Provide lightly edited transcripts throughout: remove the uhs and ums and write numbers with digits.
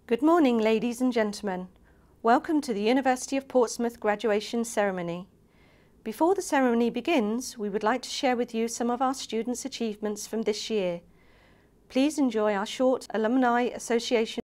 Good morning, ladies and gentlemen. Welcome to the University of Portsmouth graduation ceremony. Before the ceremony begins, we would like to share with you some of our students' achievements from this year. Please enjoy our short Alumni Association.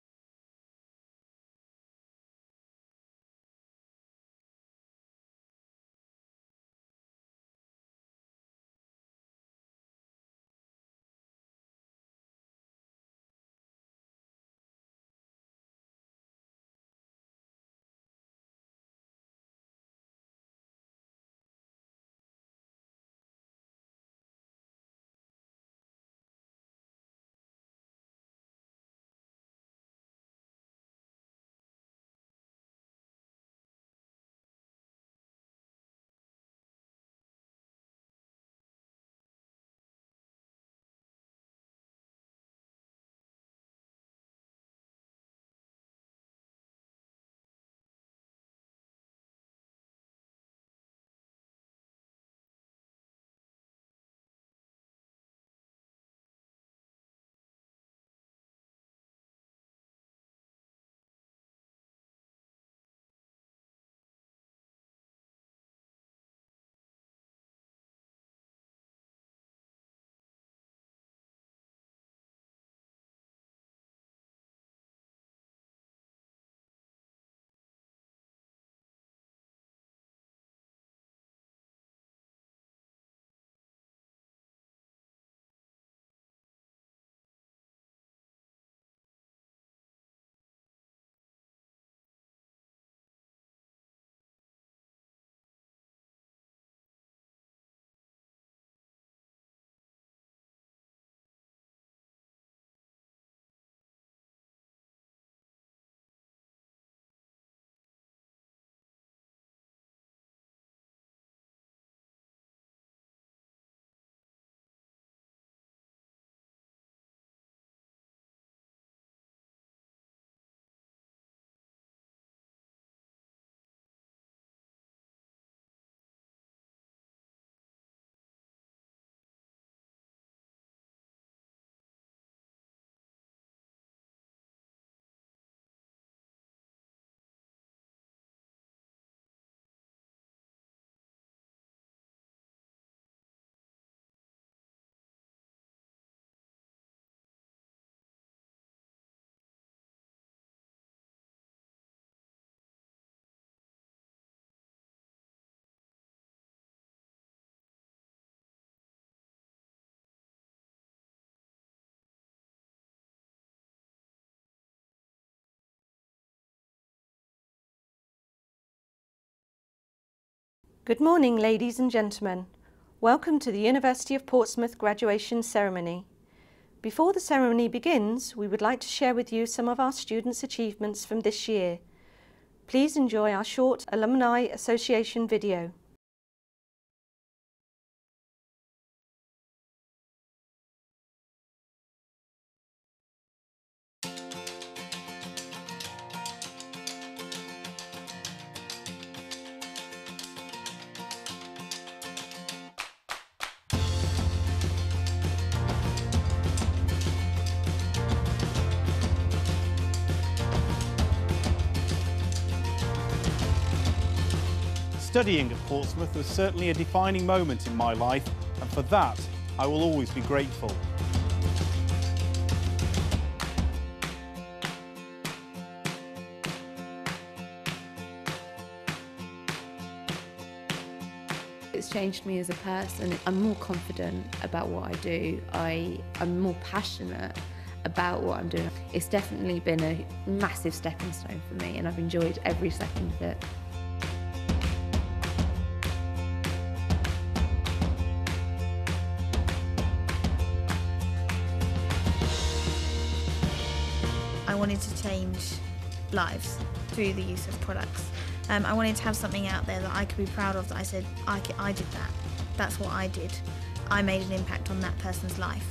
Good morning, ladies and gentlemen. Welcome to the University of Portsmouth graduation ceremony. Before the ceremony begins, we would like to share with you some of our students' achievements from this year. Please enjoy our short Alumni Association video. Studying at Portsmouth was certainly a defining moment in my life, and for that, I will always be grateful. It's changed me as a person. I'm more confident about what I do. I'm more passionate about what I'm doing. It's definitely been a massive stepping stone for me, and I've enjoyed every second of it. I wanted to change lives through the use of products. I wanted to have something out there that I could be proud of, that I said, I did that. That's what I did. I made an impact on that person's life.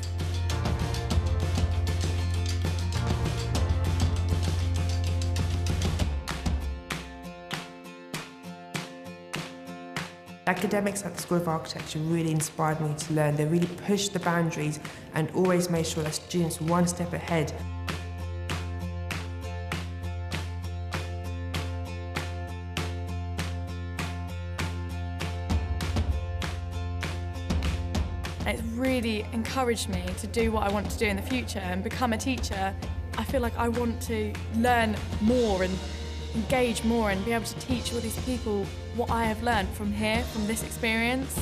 Academics at the School of Architecture really inspired me to learn. They really pushed the boundaries and always made sure that students were one step ahead. It's really encouraged me to do what I want to do in the future and become a teacher. I feel like I want to learn more and engage more and be able to teach all these people what I have learned from here, from this experience.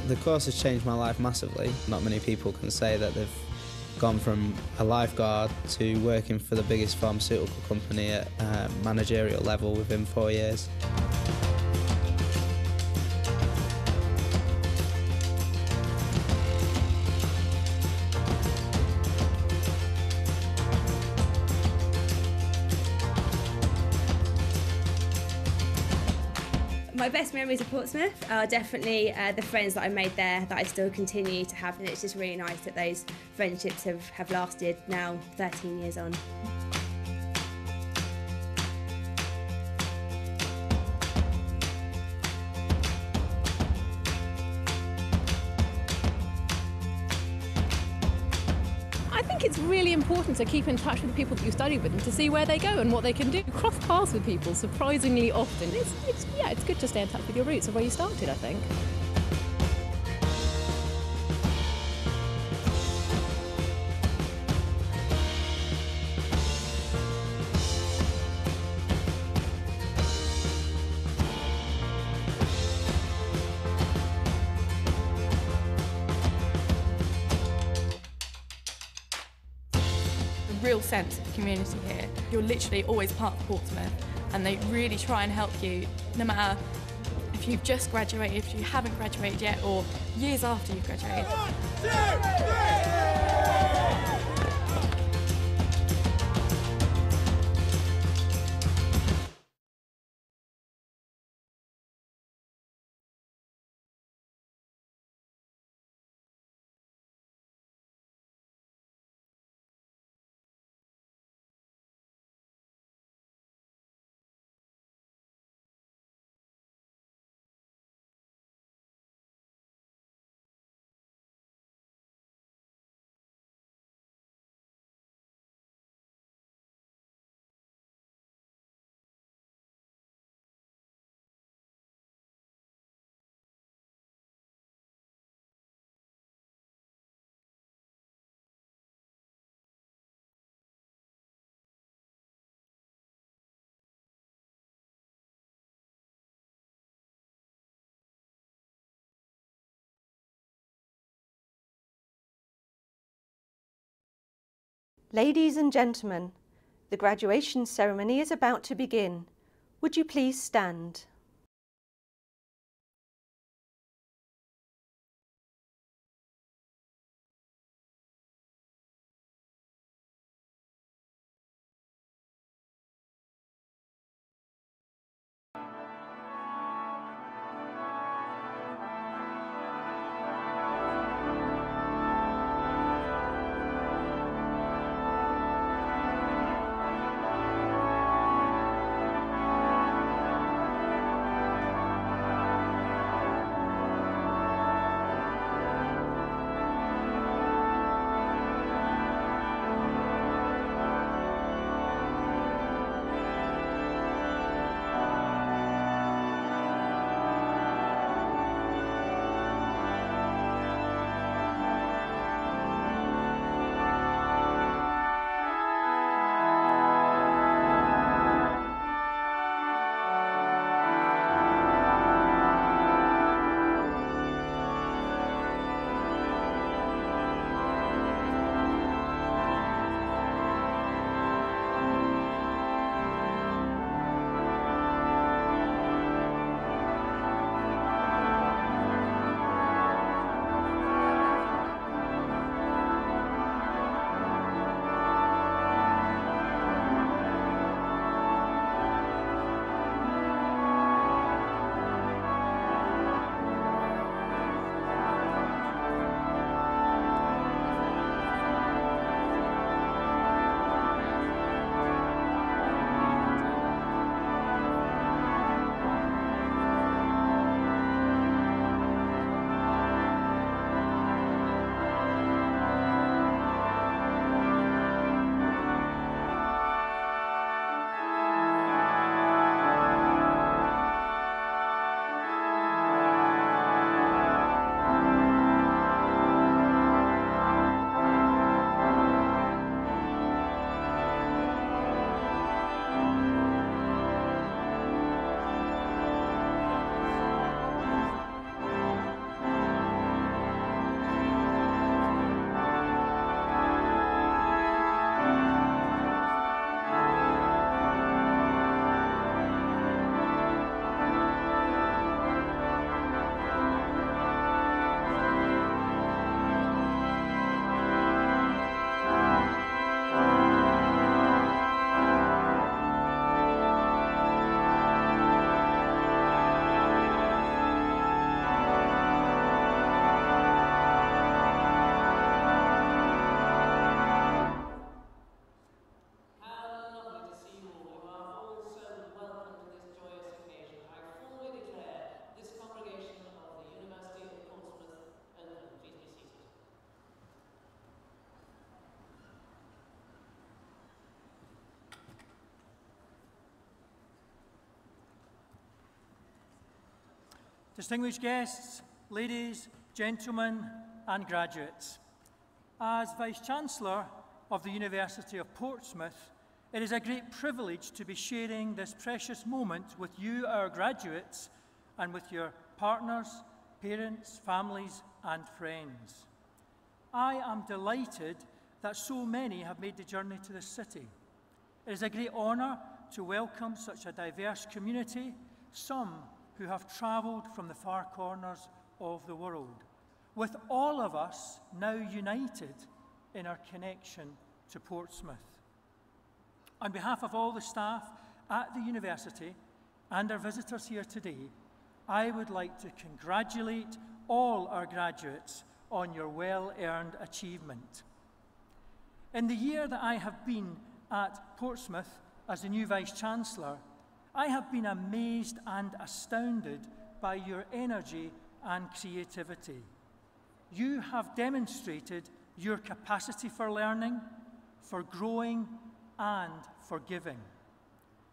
The course has changed my life massively. Not many people can say that they've gone from a lifeguard to working for the biggest pharmaceutical company at managerial level within 4 years. My best memories of Portsmouth are definitely the friends that I made there that I still continue to have, and it's just really nice that those friendships have lasted now 13 years on. I think it's really important to keep in touch with the people that you study with and to see where they go and what they can do. You cross paths with people surprisingly often. It's good to stay in touch with your roots of where you started, I think. Real sense of community here. You're literally always part of Portsmouth, and they really try and help you, no matter if you've just graduated, if you haven't graduated yet, or years after you've graduated. 1, 2, 3! Ladies and gentlemen, the graduation ceremony is about to begin. Would you please stand? Distinguished guests, ladies, gentlemen and graduates, as Vice-Chancellor of the University of Portsmouth, it is a great privilege to be sharing this precious moment with you, our graduates, and with your partners, parents, families and friends. I am delighted that so many have made the journey to this city. It is a great honour to welcome such a diverse community, some who have travelled from the far corners of the world, with all of us now united in our connection to Portsmouth. On behalf of all the staff at the university and our visitors here today, I would like to congratulate all our graduates on your well-earned achievement. In the year that I have been at Portsmouth as the new Vice-Chancellor, I have been amazed and astounded by your energy and creativity. You have demonstrated your capacity for learning, for growing and for giving,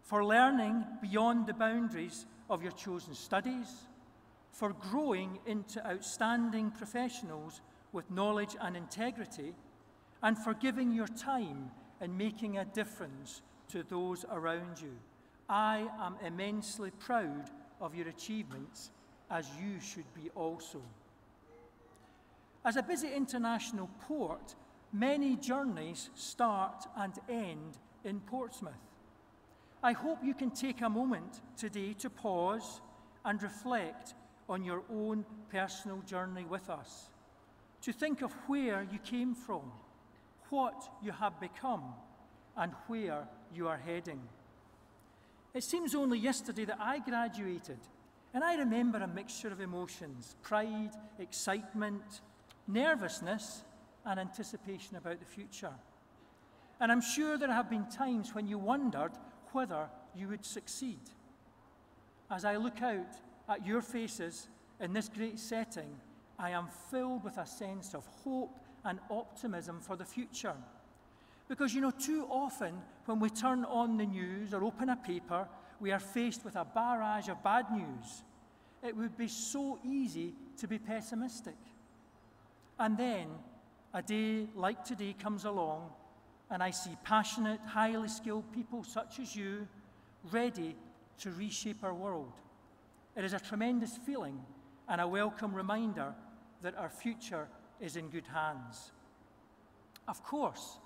for learning beyond the boundaries of your chosen studies, for growing into outstanding professionals with knowledge and integrity, and for giving your time and making a difference to those around you. I am immensely proud of your achievements, as you should be also. As a busy international port, many journeys start and end in Portsmouth. I hope you can take a moment today to pause and reflect on your own personal journey with us, to think of where you came from, what you have become, and where you are heading. It seems only yesterday that I graduated, and I remember a mixture of emotions: pride, excitement, nervousness, and anticipation about the future. And I'm sure there have been times when you wondered whether you would succeed. As I look out at your faces in this great setting, I am filled with a sense of hope and optimism for the future. Because, you know, too often when we turn on the news or open a paper, we are faced with a barrage of bad news. It would be so easy to be pessimistic. And then a day like today comes along, and I see passionate, highly skilled people such as you ready to reshape our world. It is a tremendous feeling and a welcome reminder that our future is in good hands. Of course,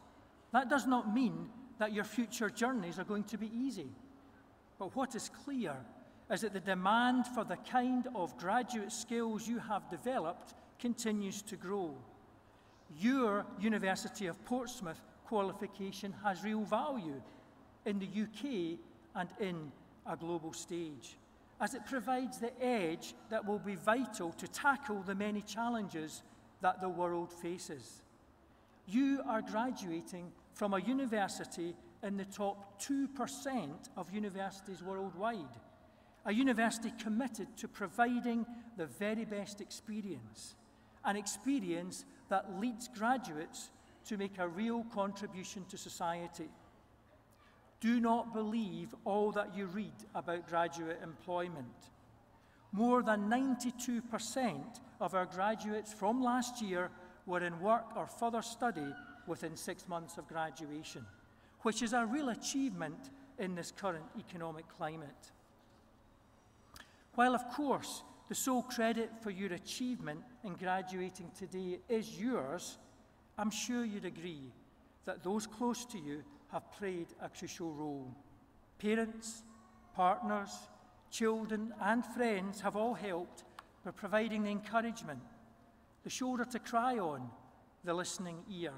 that does not mean that your future journeys are going to be easy. But what is clear is that the demand for the kind of graduate skills you have developed continues to grow. Your University of Portsmouth qualification has real value in the UK and in a global stage, as it provides the edge that will be vital to tackle the many challenges that the world faces. You are graduating from a university in the top 2% of universities worldwide, a university committed to providing the very best experience, an experience that leads graduates to make a real contribution to society. Do not believe all that you read about graduate employment. More than 92% of our graduates from last year were in work or further study within 6 months of graduation, which is a real achievement in this current economic climate. While, of course, the sole credit for your achievement in graduating today is yours, I'm sure you'd agree that those close to you have played a crucial role. Parents, partners, children and friends have all helped by providing the encouragement, the shoulder to cry on, the listening ear.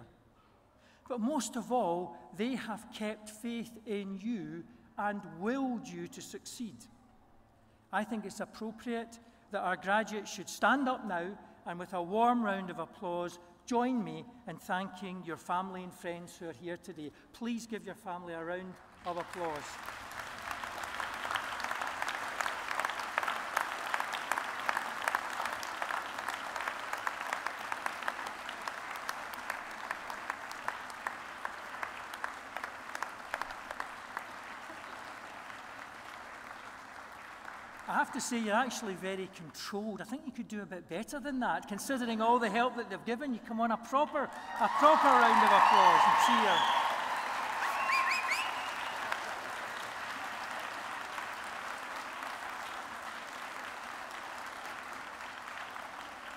But most of all, they have kept faith in you and willed you to succeed. I think it's appropriate that our graduates should stand up now and with a warm round of applause, join me in thanking your family and friends who are here today. Please give your family a round of applause. I have to say, you're actually very controlled. I think you could do a bit better than that, considering all the help that they've given you. Come on, a proper round of applause and cheer.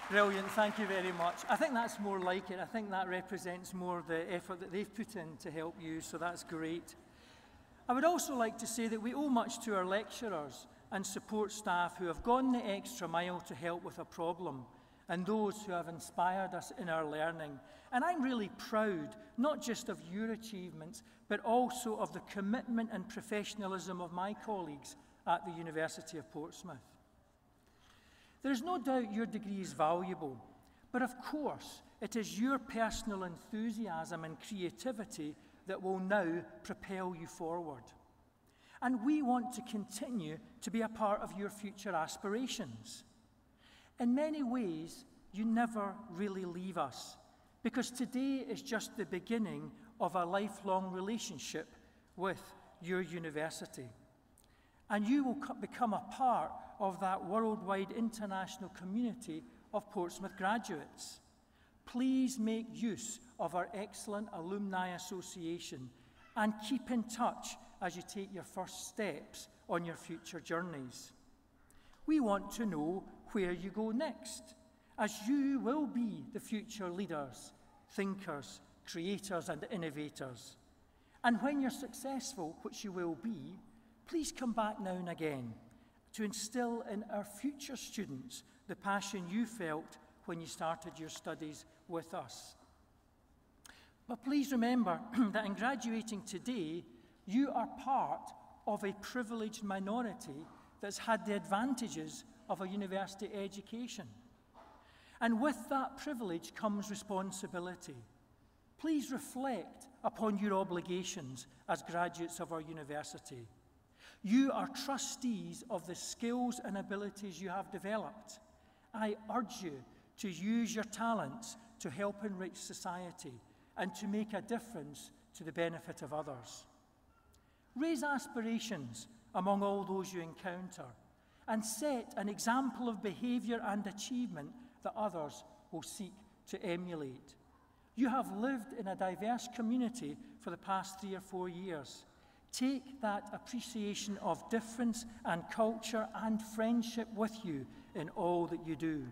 Brilliant, thank you very much. I think that's more like it. I think that represents more the effort that they've put in to help you, so that's great. I would also like to say that we owe much to our lecturers and support staff who have gone the extra mile to help with a problem, and those who have inspired us in our learning. And I'm really proud, not just of your achievements, but also of the commitment and professionalism of my colleagues at the University of Portsmouth. There is no doubt your degree is valuable, but of course, it is your personal enthusiasm and creativity that will now propel you forward. And we want to continue to be a part of your future aspirations. In many ways, you never really leave us, because today is just the beginning of a lifelong relationship with your university. And you will become a part of that worldwide international community of Portsmouth graduates. Please make use of our excellent Alumni Association and keep in touch as you take your first steps on your future journeys. We want to know where you go next, as you will be the future leaders, thinkers, creators and innovators. And when you're successful, which you will be, please come back now and again to instill in our future students the passion you felt when you started your studies with us. But please remember that in graduating today, you are part of a privileged minority that's had the advantages of a university education. And with that privilege comes responsibility. Please reflect upon your obligations as graduates of our university. You are trustees of the skills and abilities you have developed. I urge you to use your talents to help enrich society and to make a difference to the benefit of others. Raise aspirations among all those you encounter and set an example of behaviour and achievement that others will seek to emulate. You have lived in a diverse community for the past 3 or 4 years. Take that appreciation of difference and culture and friendship with you in all that you do.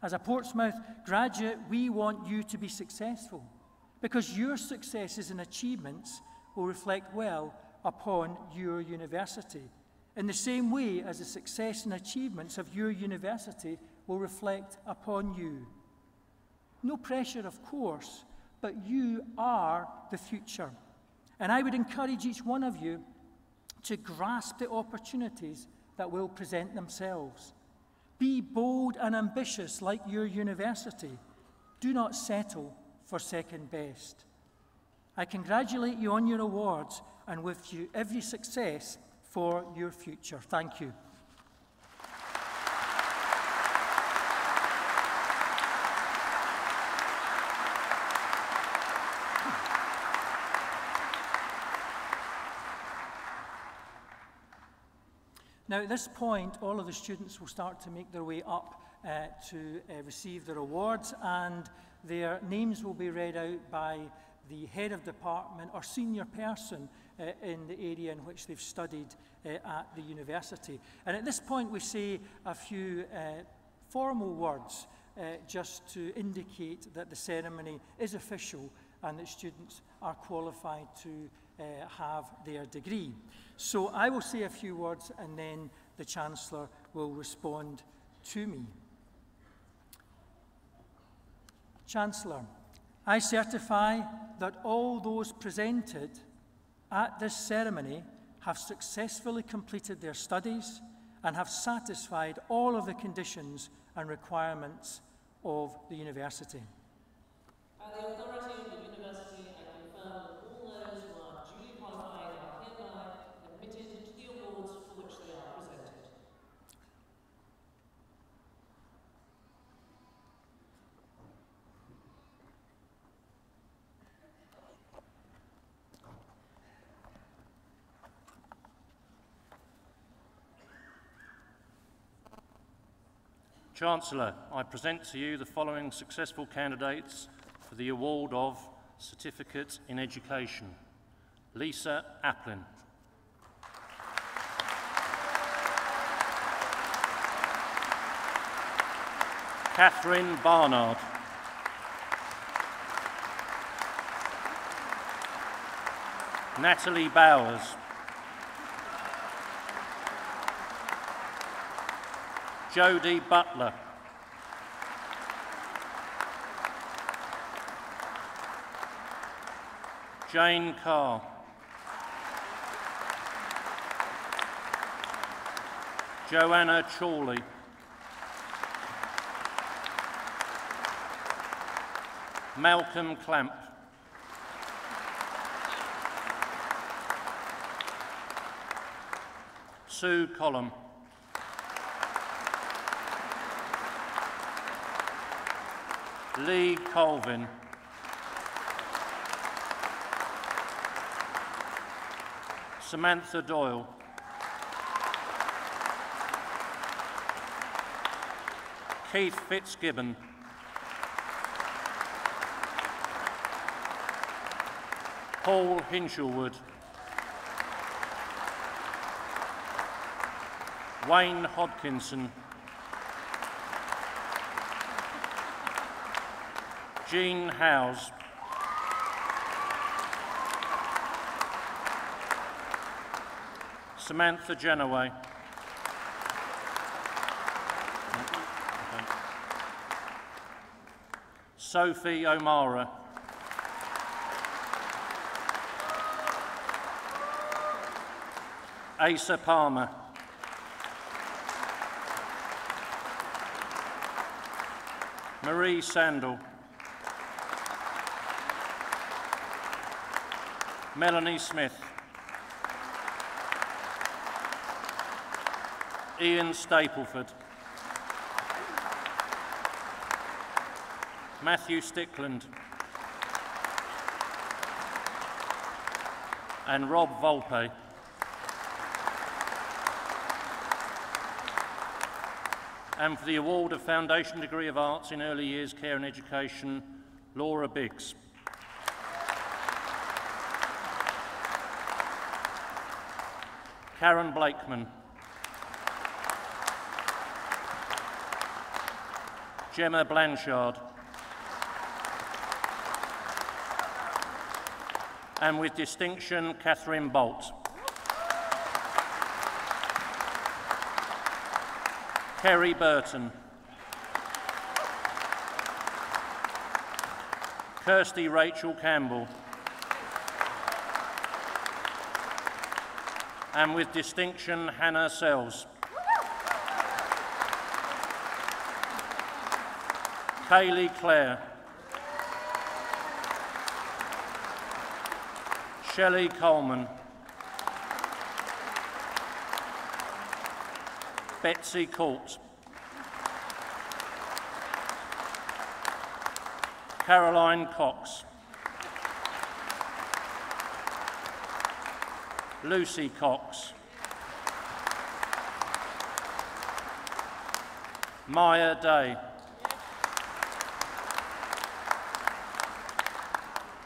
As a Portsmouth graduate, we want you to be successful, because your successes and achievements will reflect well upon your university, in the same way as the success and achievements of your university will reflect upon you. No pressure, of course, but you are the future. And I would encourage each one of you to grasp the opportunities that will present themselves. Be bold and ambitious like your university. Do not settle for second best. I congratulate you on your awards and wish you every success for your future. Thank you. Now, at this point, all of the students will start to make their way up to receive their awards, and their names will be read out by the head of department or senior person in the area in which they've studied at the university. And at this point, we say a few formal words just to indicate that the ceremony is official and that students are qualified to have their degree. So I will say a few words and then the Chancellor will respond to me. Chancellor, I certify that all those presented at this ceremony have successfully completed their studies and have satisfied all of the conditions and requirements of the university. By the authority of the university, I confirm that all those who are duly qualified are hereby admitted to the awards for which they are presented. Chancellor, I present to you the following successful candidates for the award of Certificate in Education. Lisa Applin. Catherine Barnard. Natalie Bowers. Jodie Butler. Jane Carr. Joanna Chorley. Malcolm Clamp. Sue Collum. Lee Colvin. Samantha Doyle. Keith Fitzgibbon. Paul Hinshelwood. Wayne Hodkinson. Jean Howes. Samantha Genoway. Sophie O'Mara. Asa Palmer. Marie Sandel. Melanie Smith. Ian Stapleford. Matthew Stickland. And Rob Volpe. And for the award of Foundation Degree of Arts in Early Years Care and Education, Laura Biggs. Karen Blakeman. Gemma Blanchard. And with distinction, Catherine Bolt. Kerry Burton. Kirsty Rachel Campbell. And with distinction, Hannah Sells. Kaylee Clare. Shelley Coleman. Betsy Court. Caroline Cox. Lucy Cox. Maya Day.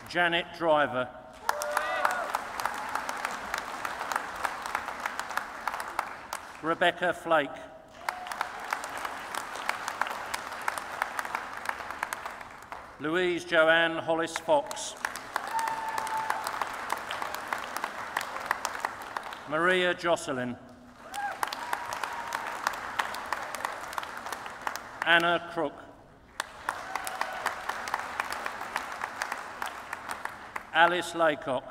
Janet Driver. Rebecca Flake. Louise Joanne Hollis Fox. Maria Jocelyn. Anna Crook. Alice Laycock.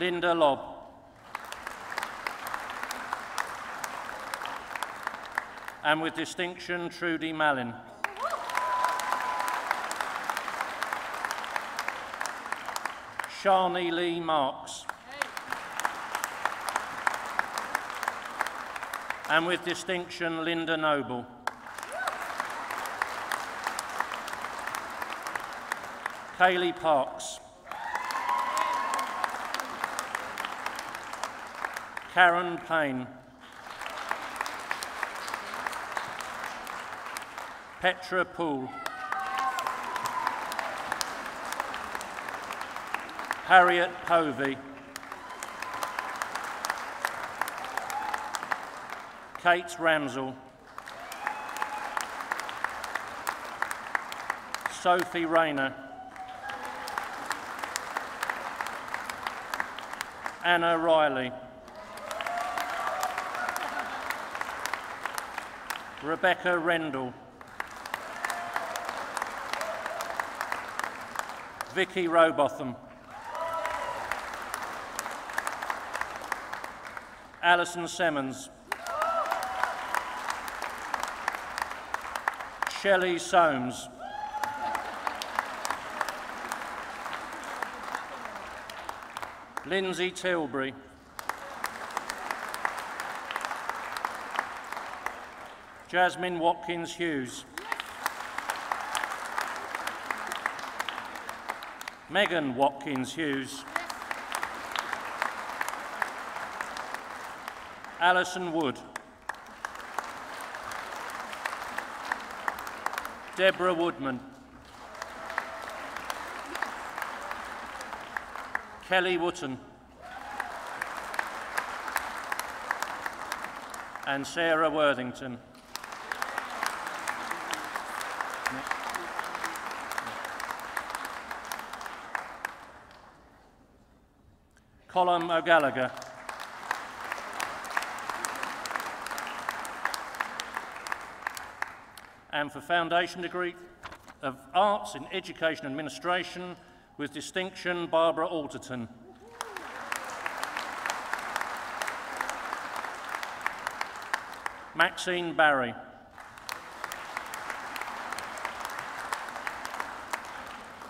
Linda Lobb. And with distinction, Trudy Mallin. Shani Lee Marks. And with distinction, Linda Noble. Kaylee Parks. Karen Payne, Petra Poole, Harriet Povey, Kate Ramsell, Sophie Rayner, Anna Riley, Rebecca Rendell, Vicky Robotham, Alison Semmons, Shelley Soames, Lindsay Tilbury, Jasmine Watkins Hughes, Megan Watkins Hughes, Alison Wood, Deborah Woodman, Kelly Wotton, and Sarah Worthington. Colm O'Gallagher, and for Foundation Degree of Arts in Education Administration with distinction, Barbara Alderton. Maxine Barry,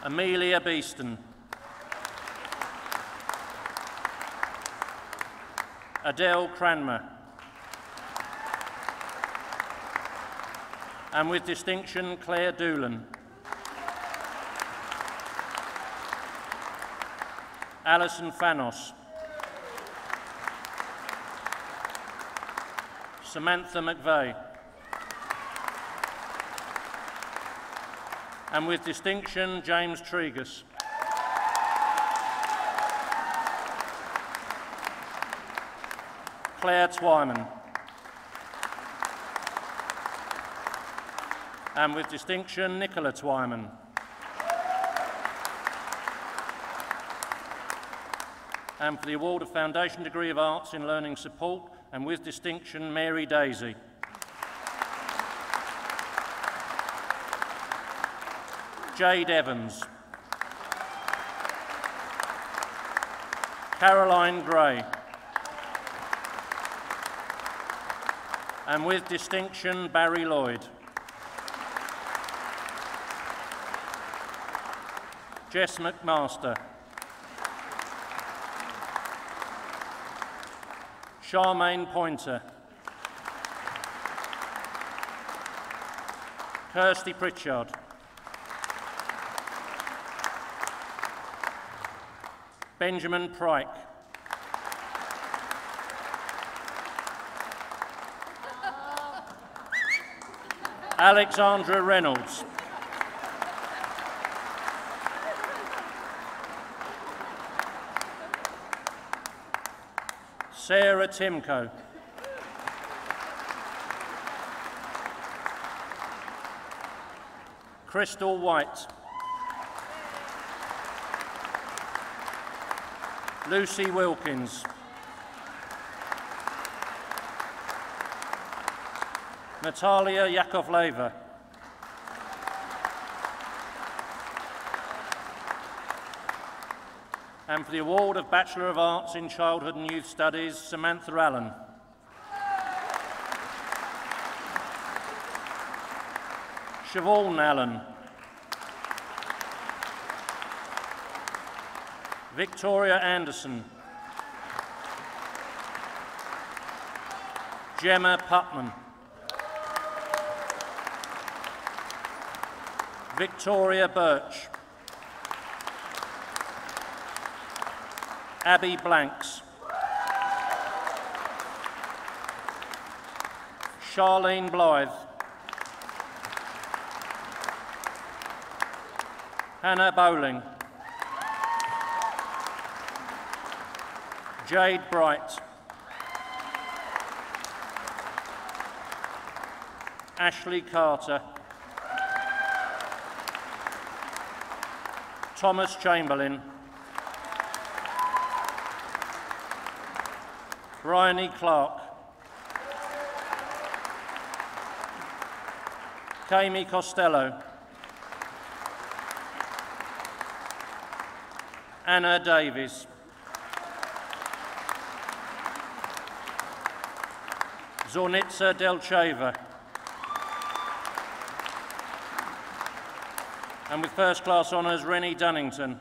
Amelia Beeston, Adele Cranmer, and with distinction, Claire Doolan, Alison Fanos, Samantha McVeigh, and with distinction, James Tregus, Claire Twyman, and with distinction, Nicola Twyman, and for the award of Foundation Degree of Arts in Learning Support, and with distinction, Mary Daisy. Jade Evans, Caroline Gray, and with distinction, Barry Lloyd. Jess McMaster, Charmaine Pointer, Kirsty Pritchard, Benjamin Pryke, Alexandra Reynolds, Sarah Timko, Crystal White, Lucy Wilkins, Natalia Yakovleva, and for the award of Bachelor of Arts in Childhood and Youth Studies, Samantha Allen. Siobhan Allen, Victoria Anderson, Gemma Putman, Victoria Birch, Abby Blanks, Charlene Blythe. Hannah Bowling. Jade Bright. Ashley Carter. Thomas Chamberlain. Bryony Clark. Kami Costello. Anna Davies. Zornitsa Delcheva. And with first class honours, Rennie Dunnington.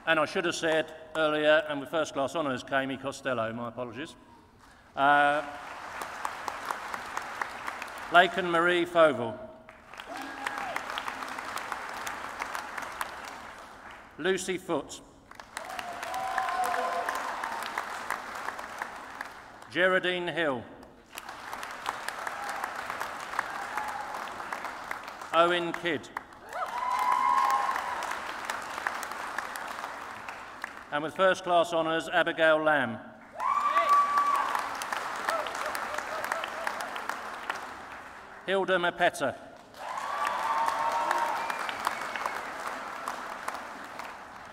And I should have said earlier, and with first class honours, Kami Costello, my apologies. Laken Marie Foval. Lucy Foote. Geraldine Hill. Owen Kidd. And with first class honours, Abigail Lamb. Hilda Mapetta.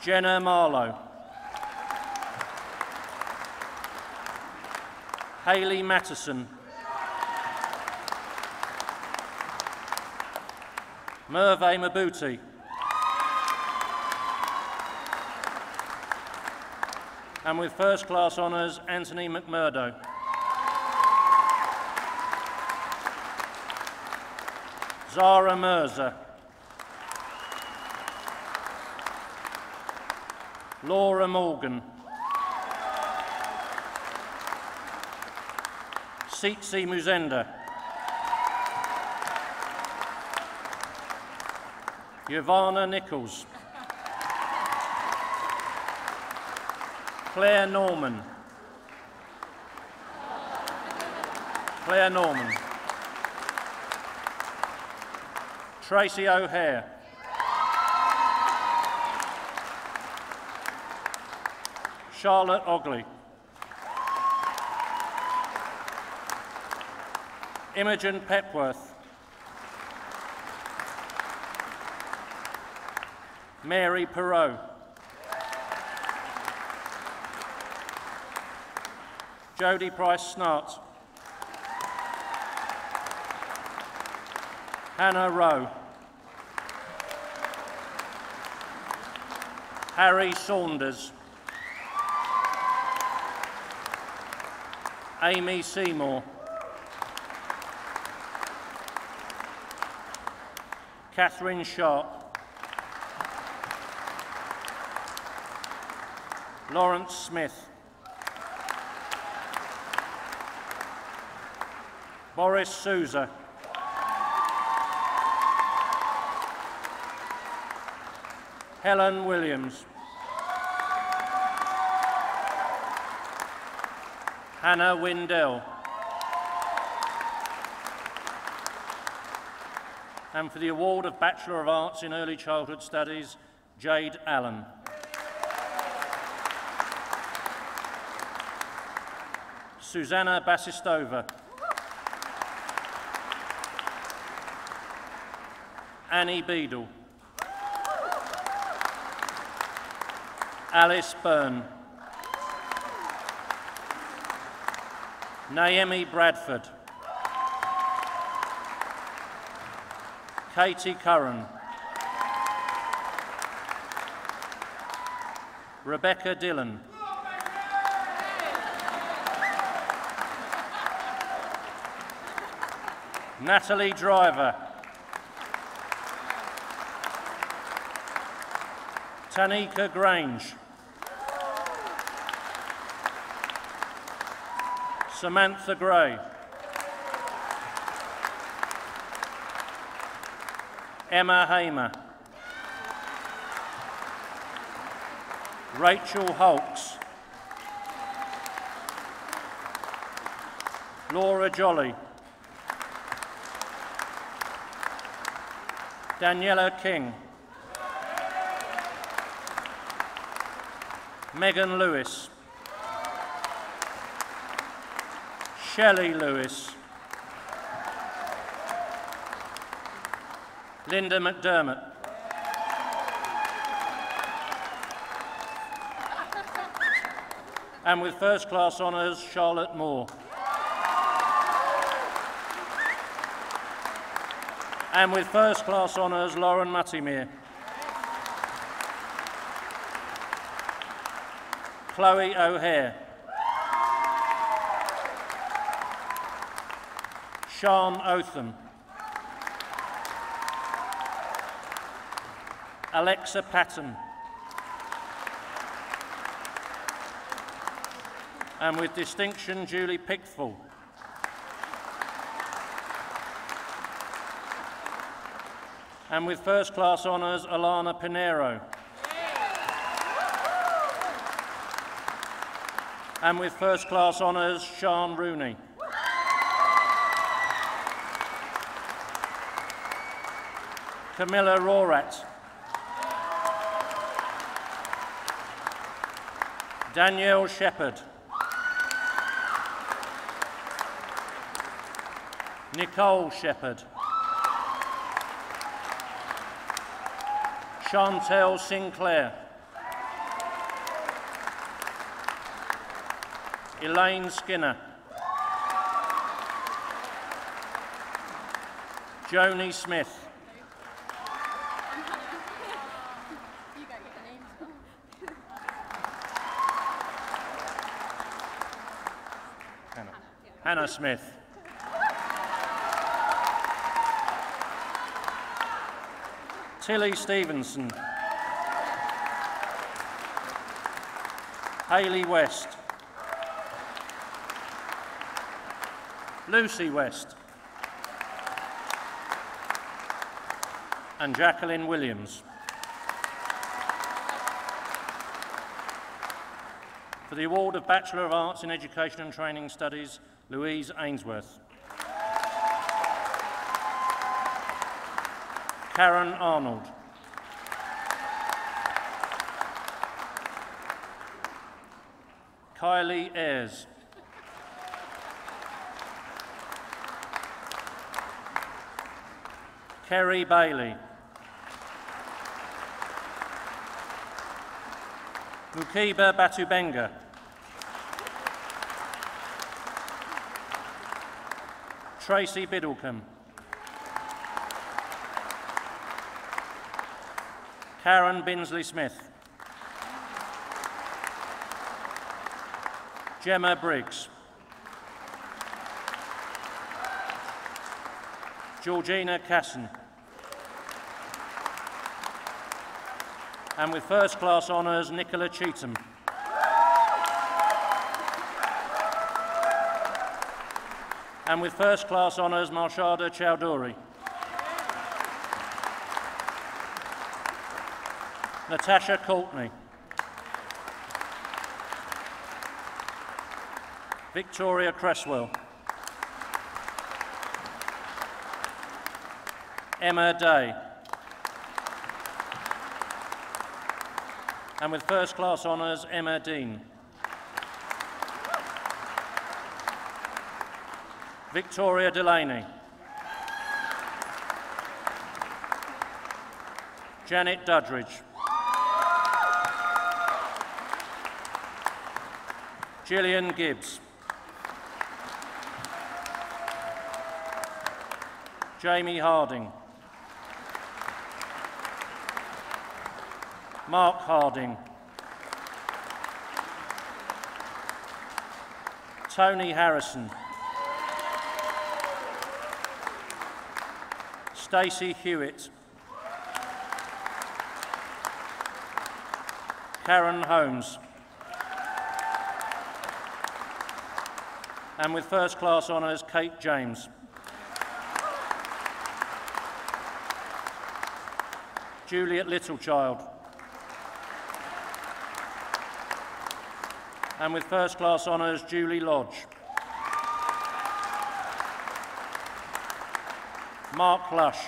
Jenna Marlowe. Hayley Mattison. Merve Mabuti. And with first class honours, Anthony McMurdo. Zara Mirza. Laura Morgan. Sitsi Muzenda. Yvonne Nichols. Claire Norman. Claire Norman. Tracy O'Hare. Charlotte Ogley. Imogen Pepworth. Mary Perot. Jodie Price-Snart. Hannah Rowe. Harry Saunders. Amy Seymour. Catherine Sharp. Lawrence Smith. Boris Souza. Helen Williams. Hannah Windell. And for the award of Bachelor of Arts in Early Childhood Studies, Jade Allen. Susanna Basistova. Annie Beadle. Alice Byrne. Naomi Bradford. Katie Curran. Rebecca Dillon. Natalie Driver. Tanika Grange. Samantha Gray. Emma Hamer. Rachel Holtz. Laura Jolly, Daniela King, Megan Lewis, Shelley Lewis, Linda McDermott, and with first class honours, Charlotte Moore. And with first class honours, Lauren Mattimere. Chloe O'Hare. Sian Otham. Alexa Patton. And with distinction, Julie Pickfall. And with first class honours, Alana Pinero. And with first class honours, Sian Rooney. Camilla Rorat. Danielle Shepherd. Nicole Shepherd. Chantel Sinclair. Elaine Skinner. Joni Smith. Hannah Smith. Tilly Stevenson. Hayley West. Lucy West. And Jacqueline Williams. For the award of Bachelor of Arts in Education and Training Studies, Louise Ainsworth. Karen Arnold. Kylie Ayres. Kerry Bailey. Mukiba Batubenga. Tracy Biddlecombe. Karen Binsley Smith. Gemma Briggs. Georgina Casson. And with first class honours, Nicola Cheetham. And with first class honours, Marshada Chowdhury. Natasha Courtney. Victoria Cresswell. Emma Day. And with first class honours, Emma Dean. Victoria Delaney. Janet Dudridge. Gillian Gibbs. Jamie Harding. Mark Harding. Tony Harrison. Stacey Hewitt. Karen Holmes. And with first class honours, Kate James. Juliet Littlechild. And with first class honours, Julie Lodge. Mark Lush.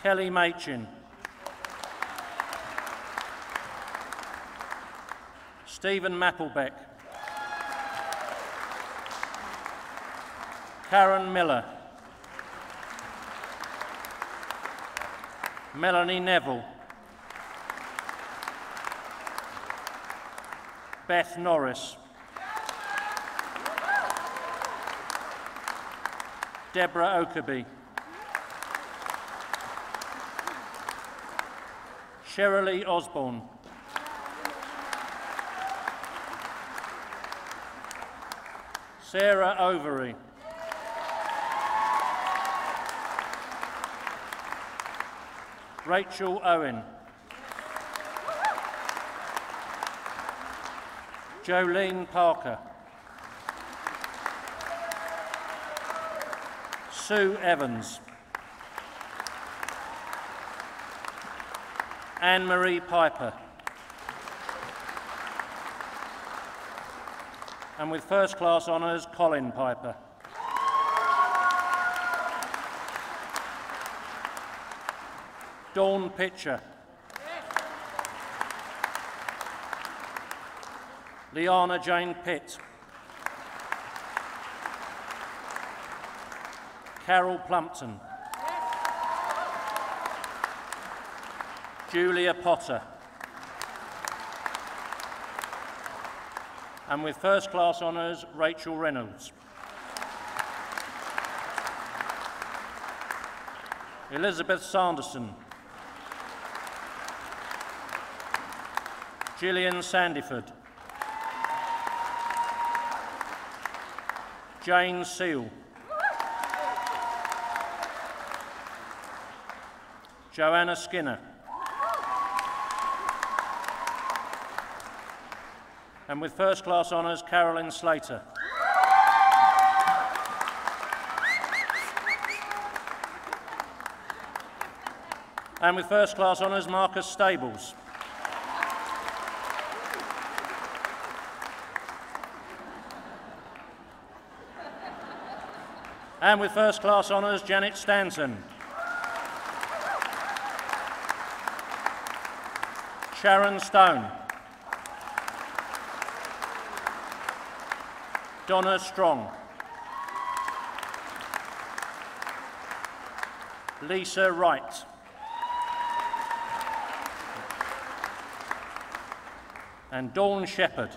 Kelly Machin. Stephen Mapplebeck. Karen Miller. Melanie Neville. Beth Norris. Deborah Oakerby. Sherilee Osborne. Sarah Overy. Rachel Owen. Jolene Parker. Sue Evans. Anne-Marie Piper. And with first class honours, Colin Piper. Dawn Pitcher. Liana Jane Pitt. Carol Plumpton. Julia Potter. And with first class honours, Rachel Reynolds. Elizabeth Sanderson. Gillian Sandyford. Jane Seal. Joanna Skinner. And with first class honours, Carolyn Slater. And with first class honours, Marcus Stables. And with first class honours, Janet Stanton. Sharon Stone. Donna Strong. Lisa Wright. And Dawn Shepherd.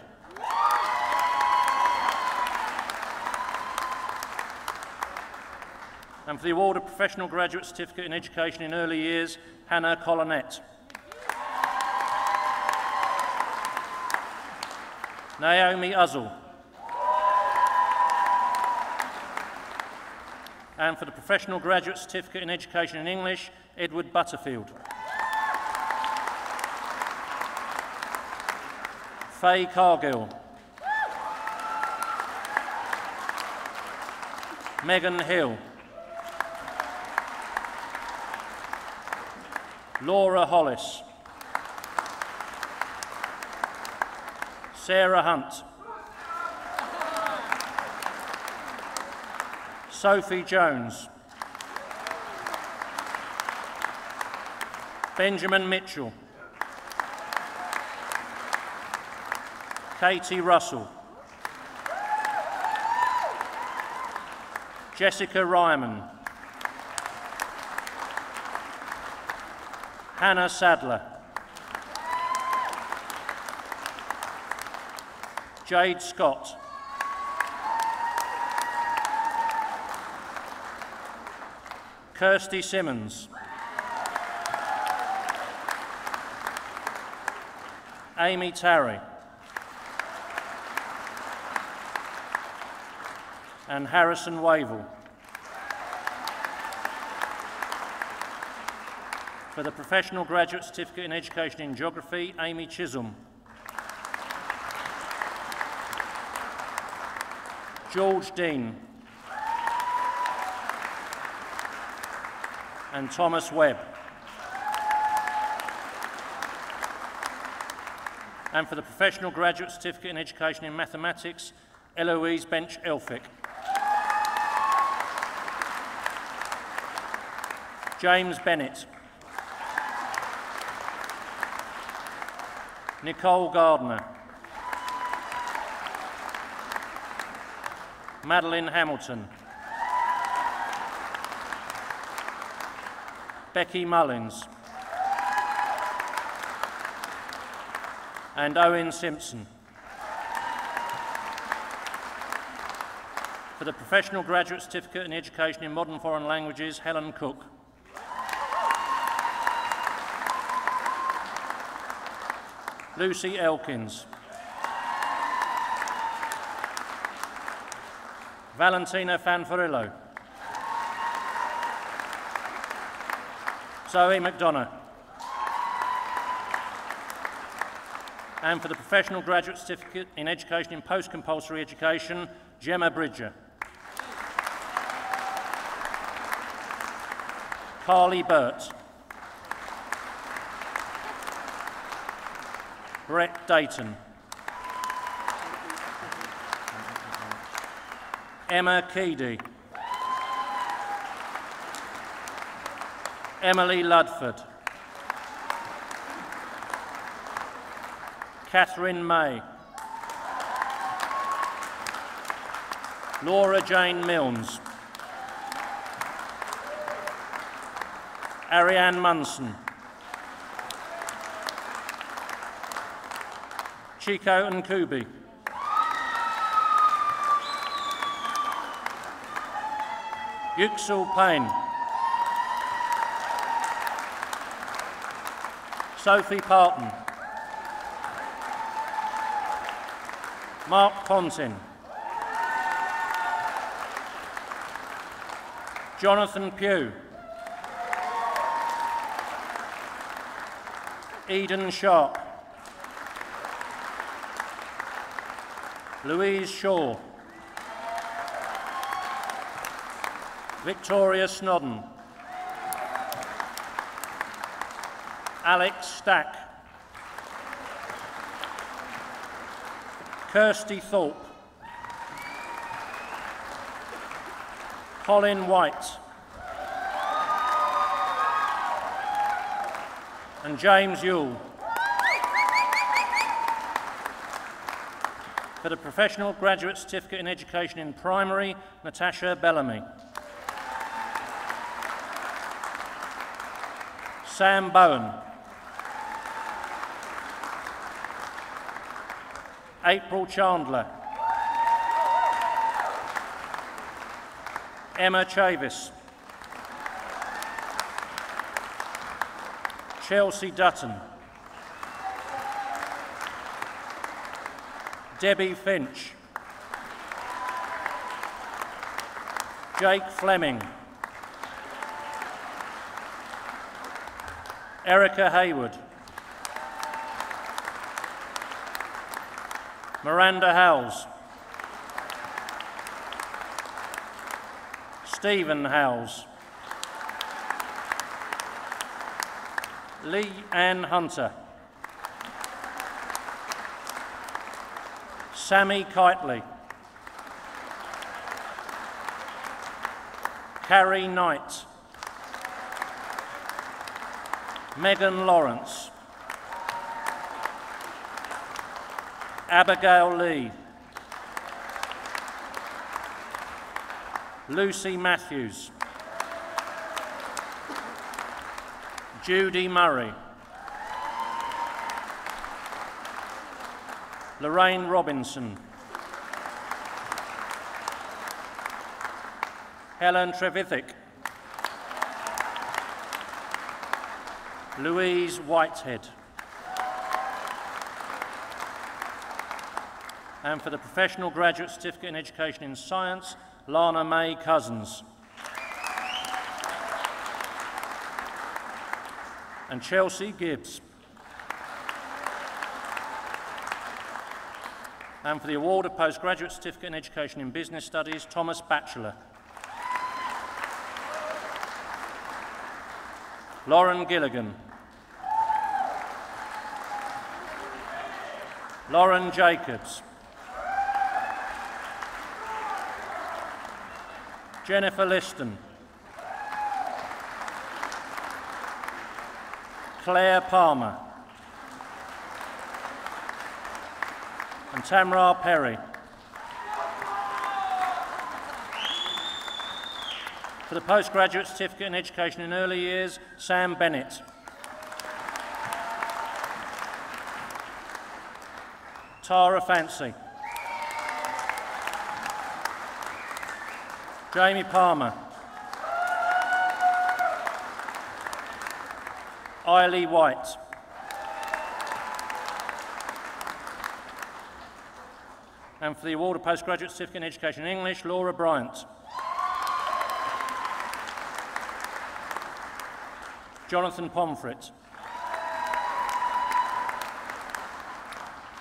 And for the award of Professional Graduate Certificate in Education in Early Years, Hannah Colonette. Naomi Uzzle. And for the Professional Graduate Certificate in Education in English, Edward Butterfield. Faye Cargill. Megan Hill. Laura Hollis. Sarah Hunt. Sophie Jones. Benjamin Mitchell. Katie Russell. Jessica Ryman. Hannah Sadler. Jade Scott. Kirsty Simmons. Amy Tarry. And Harrison Wavell. For the Professional Graduate Certificate in Education in Geography, Amy Chisholm. George Dean. And Thomas Webb. And for the Professional Graduate Certificate in Education in Mathematics, Eloise Bench-Elphick. James Bennett. Nicole Gardner. Madeline Hamilton. Becky Mullins. And Owen Simpson. For the Professional Graduate Certificate in Education in Modern Foreign Languages, Helen Cook. Lucy Elkins. Valentina Fanfarillo. Zoe McDonough. And for the Professional Graduate Certificate in Education in Post-Compulsory Education, Gemma Bridger. Carly Burt. Brett Dayton. Emma Keedy. Emily Ludford. Catherine May. Laura Jane Milnes. Ariane Munson. Chico Nkubi. Yuxil Payne. Sophie Parton. Mark Pontin. Jonathan Pugh. Eden Sharp. Louise Shaw. Victoria Snodden. Alex Stack. Kirsty Thorpe. Colin White. And James Yule. For the Professional Graduate Certificate in Education in Primary, Natasha Bellamy. Sam Bowen. April Chandler. Emma Chavis. Chelsea Dutton. Debbie Finch. Jake Fleming. Erica Hayward. Miranda Howes. Stephen Howes. Lee Ann Hunter. Sammy Kitely. Carrie Knight. Megan Lawrence. Abigail Lee. Lucy Matthews. Judy Murray. Lorraine Robinson. Helen Trevithick. Louise Whitehead. And for the Professional Graduate Certificate in Education in Science, Lana May Cousins. And Chelsea Gibbs. And for the award of Postgraduate Certificate in Education in Business Studies, Thomas Batchelor. Lauren Gilligan. Lauren Jacobs. Jennifer Liston, Claire Palmer, and Tamra Perry. For the postgraduate certificate in education in early years, Sam Bennett. Tara Fancy. Jamie Palmer. Eiley White. And for the award of postgraduate certificate in education in English, Laura Bryant. Jonathan Pomfret.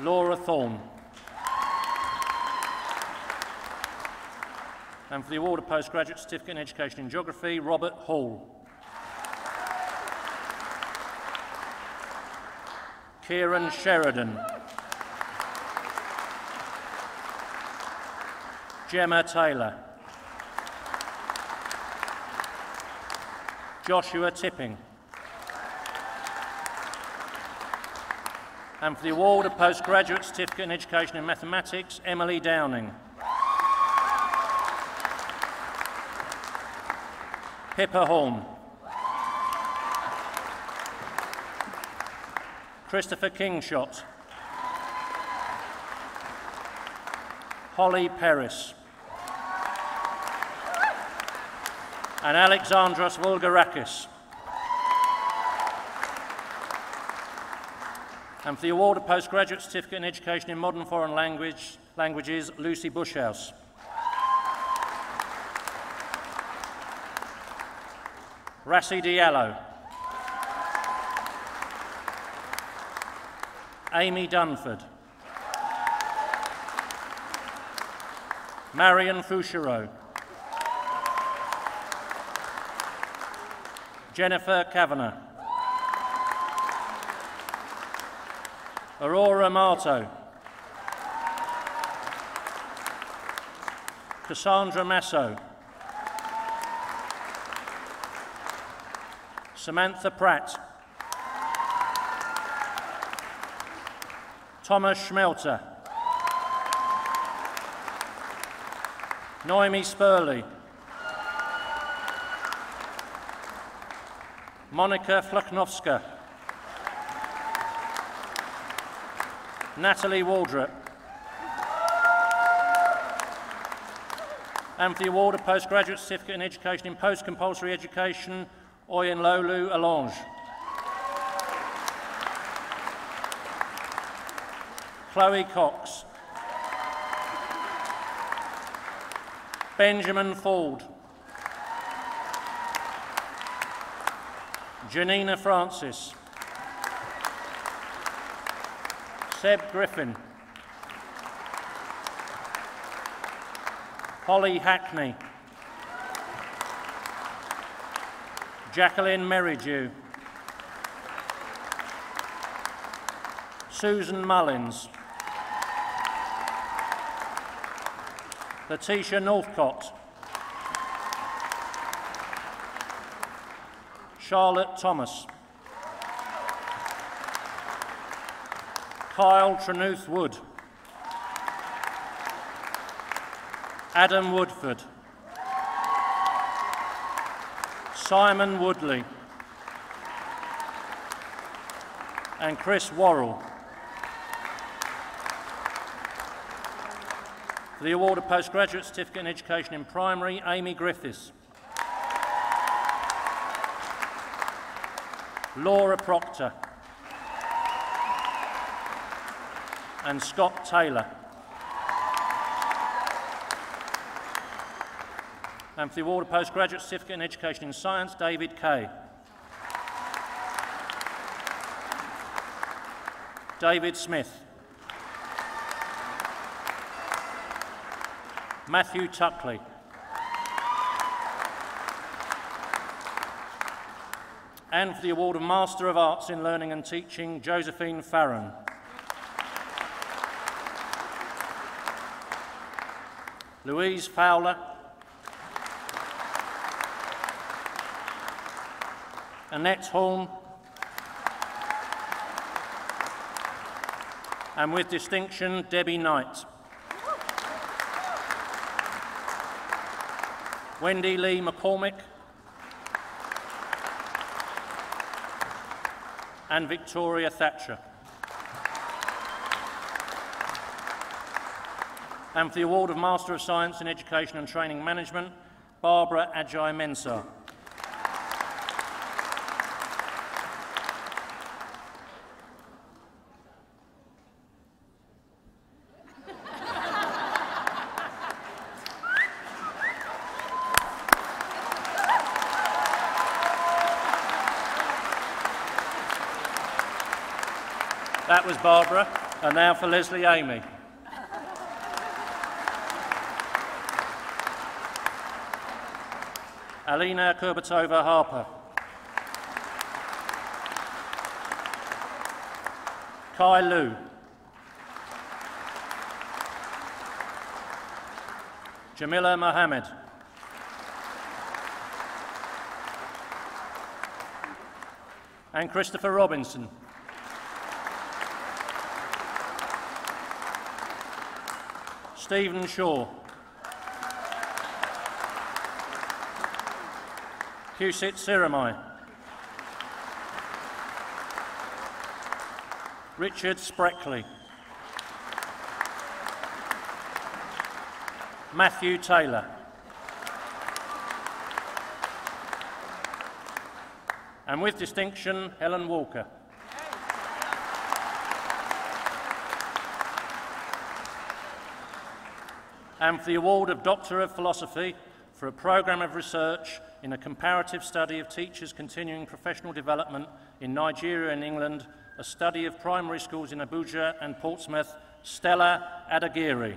Laura Thorne. And for the award of postgraduate certificate in education in geography, Robert Hall. Kieran Sheridan. Gemma Taylor. Joshua Tipping. And for the award of postgraduate certificate in education in mathematics, Emily Downing. Pippa Horn. Christopher Kingshot. Holly Peris. And Alexandros Vulgarakis. And for the award of postgraduate certificate in education in modern foreign languages, Lucy Bushhouse. Rassi Diallo. Amy Dunford. Marion Fouchereau. Jennifer Kavanagh. Aurora Marto. Cassandra Masso. Samantha Pratt. Thomas Schmelter. Noemi Spurley. Monica Fluknovska. Natalie Waldrop. And for the award of postgraduate certificate in education in post-compulsory education, Oyinlolu Alonge. Chloe Cox. Benjamin Ford. Janina Francis. Seb Griffin. Holly Hackney. Jacqueline Merridew. Susan Mullins. Letitia Northcott. Charlotte Thomas. Kyle Trenuth Wood. Adam Woodford. Simon Woodley. And Chris Worrell. For the award of postgraduate certificate in education in primary, Amy Griffiths. Laura Proctor. And Scott Taylor. And for the award of postgraduate certificate in education in science, David Kay. David Smith. Matthew Tuckley. And for the award of Master of Arts in Learning and Teaching, Josephine Farron. Louise Fowler. Annette Horn, and with distinction, Debbie Knight. Wendy Lee McCormick, and Victoria Thatcher. And for the award of Master of Science in Education and Training Management, Barbara Ajay Mensah. That was Barbara, and now for Leslie Amy. Alina Kurbatova-Harper. Kai Lu. Jamila Mohammed. And Christopher Robinson. Stephen Shaw. Cusit Siramai. Richard Spreckley. Matthew Taylor. And with distinction, Helen Walker. And for the award of Doctor of Philosophy for a programme of research in a comparative study of teachers' continuing professional development in Nigeria and England, a study of primary schools in Abuja and Portsmouth, Stella Adagiri.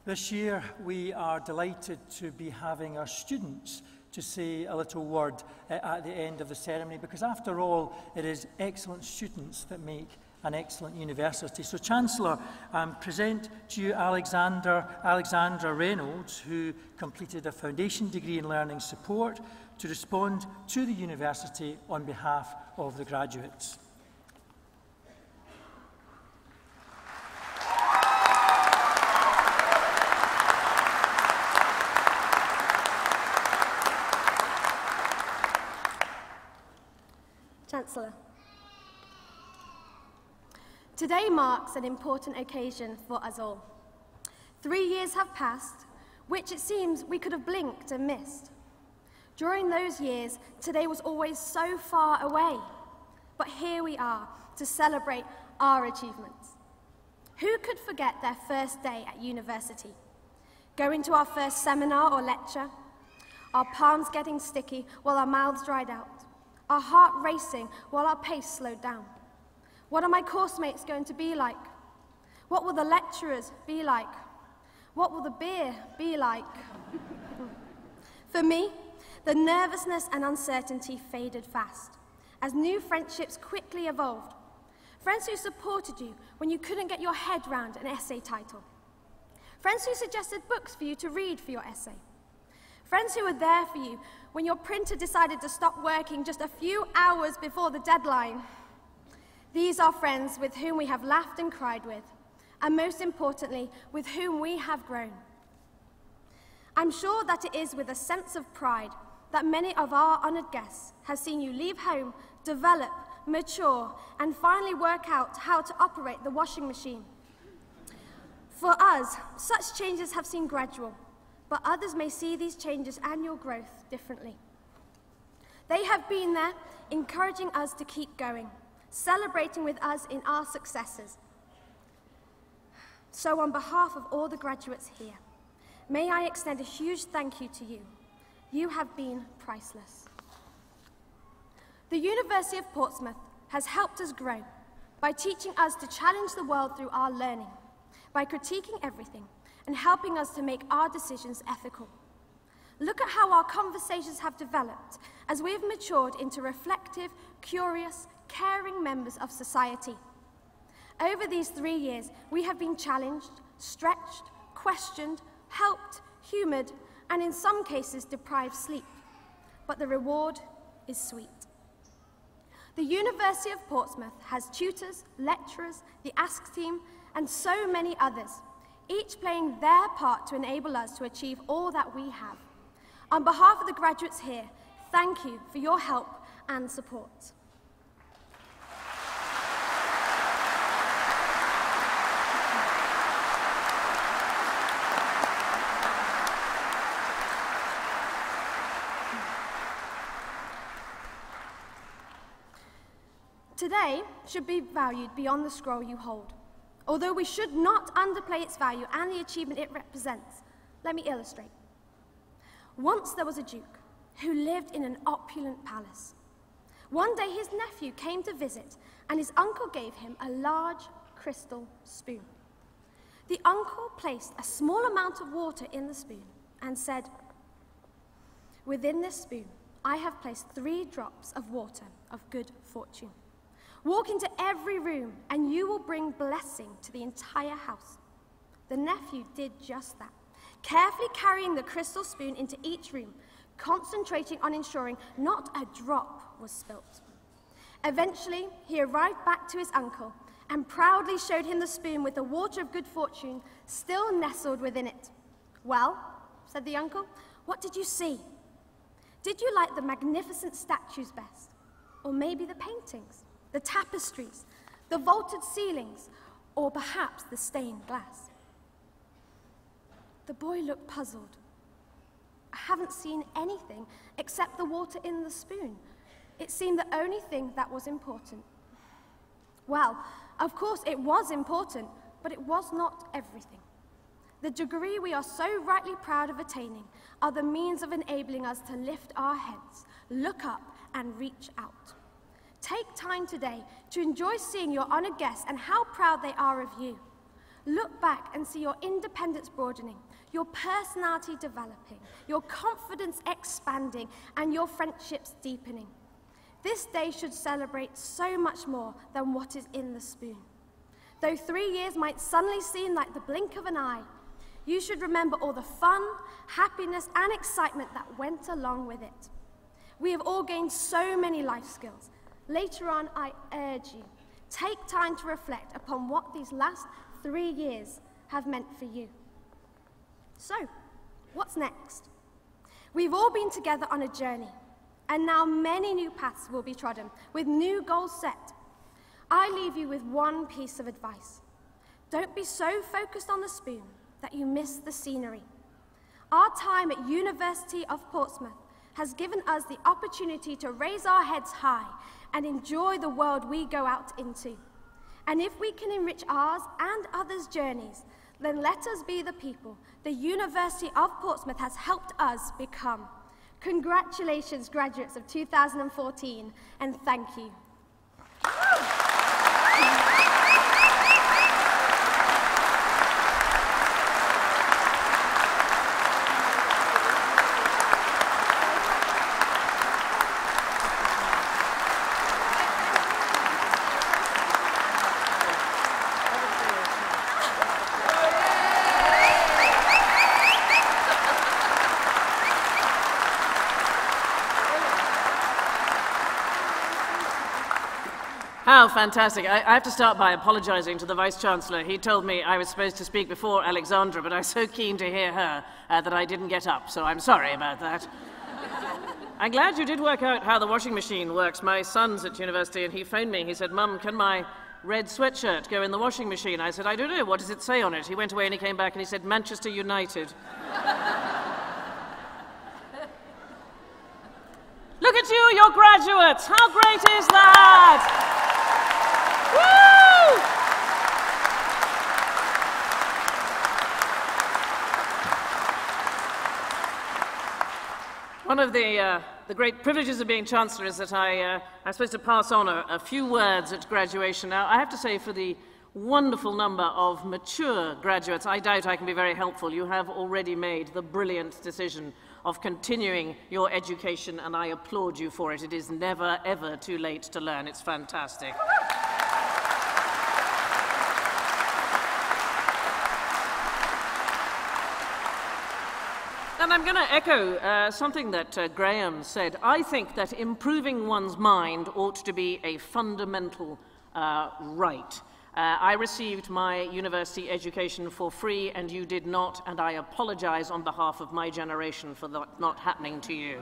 This year, we are delighted to be having our students to say a little word at the end of the ceremony, because after all, it is excellent students that make an excellent university. So, Chancellor, present to you Alexandra Reynolds, who completed a foundation degree in learning support, to respond to the university on behalf of the graduates. Chancellor. Today marks an important occasion for us all. 3 years have passed, which it seems we could have blinked and missed. During those years, today was always so far away, but here we are to celebrate our achievements. Who could forget their first day at university? Going to our first seminar or lecture, our palms getting sticky while our mouths dried out, our heart racing while our pace slowed down. What are my course mates going to be like? What will the lecturers be like? What will the beer be like? For me, the nervousness and uncertainty faded fast as new friendships quickly evolved. Friends who supported you when you couldn't get your head round an essay title. Friends who suggested books for you to read for your essay. Friends who were there for you when your printer decided to stop working just a few hours before the deadline. These are friends with whom we have laughed and cried with, and most importantly, with whom we have grown. I'm sure that it is with a sense of pride that many of our honoured guests have seen you leave home, develop, mature, and finally work out how to operate the washing machine. For us, such changes have seemed gradual, but others may see these changes and your growth differently. They have been there, encouraging us to keep going, celebrating with us in our successes. So on behalf of all the graduates here, may I extend a huge thank you to you. You have been priceless. The University of Portsmouth has helped us grow by teaching us to challenge the world through our learning, by critiquing everything and helping us to make our decisions ethical. Look at how our conversations have developed as we have matured into reflective, curious, caring members of society. Over these 3 years, we have been challenged, stretched, questioned, helped, humoured, and in some cases deprived sleep. But the reward is sweet. The University of Portsmouth has tutors, lecturers, the Ask team, and so many others, each playing their part to enable us to achieve all that we have. On behalf of the graduates here, thank you for your help and support. Today should be valued beyond the scroll you hold. Although we should not underplay its value and the achievement it represents, let me illustrate. Once there was a duke who lived in an opulent palace. One day his nephew came to visit and his uncle gave him a large crystal spoon. The uncle placed a small amount of water in the spoon and said, "Within this spoon, I have placed 3 drops of water of good fortune. Walk into every room and you will bring blessing to the entire house." The nephew did just that, carefully carrying the crystal spoon into each room, concentrating on ensuring not a drop was spilt. Eventually, he arrived back to his uncle and proudly showed him the spoon with the water of good fortune still nestled within it. "Well," said the uncle, "what did you see? Did you like the magnificent statues best? Or maybe the paintings, the tapestries, the vaulted ceilings, or perhaps the stained glass?" The boy looked puzzled. "I haven't seen anything except the water in the spoon. It seemed the only thing that was important." Well, of course it was important, but it was not everything. The degree we are so rightly proud of attaining are the means of enabling us to lift our heads, look up, and reach out. Take time today to enjoy seeing your honoured guests and how proud they are of you. Look back and see your independence broadening, your personality developing, your confidence expanding, and your friendships deepening. This day should celebrate so much more than what is in the spoon. Though 3 years might suddenly seem like the blink of an eye, you should remember all the fun, happiness, and excitement that went along with it. We have all gained so many life skills. Later on, I urge you, take time to reflect upon what these last 3 years have meant for you. So, what's next? We've all been together on a journey, and now many new paths will be trodden, with new goals set. I leave you with one piece of advice. Don't be so focused on the spoon that you miss the scenery. Our time at University of Portsmouth has given us the opportunity to raise our heads high and enjoy the world we go out into. And if we can enrich ours and others' journeys, then let us be the people the University of Portsmouth has helped us become. Congratulations, graduates of 2014, and thank you. How fantastic. I have to start by apologising to the Vice-Chancellor. He told me I was supposed to speak before Alexandra, but I was so keen to hear her that I didn't get up, so I'm sorry about that. I'm glad you did work out how the washing machine works. My son's at university and he phoned me. He said, "Mum, can my red sweatshirt go in the washing machine?" I said, "I don't know. What does it say on it?" He went away and he came back and he said, "Manchester United." Look at you, you're graduates. How great is that? One of the great privileges of being Chancellor is that I'm supposed to pass on a few words at graduation. Now, I have to say, for the wonderful number of mature graduates, I doubt I can be very helpful. You have already made the brilliant decision of continuing your education, and I applaud you for it. It is never, ever too late to learn. It's fantastic. And I'm going to echo something that Graham said. I think that improving one's mind ought to be a fundamental right. I received my university education for free, and you did not, and I apologize on behalf of my generation for that not happening to you.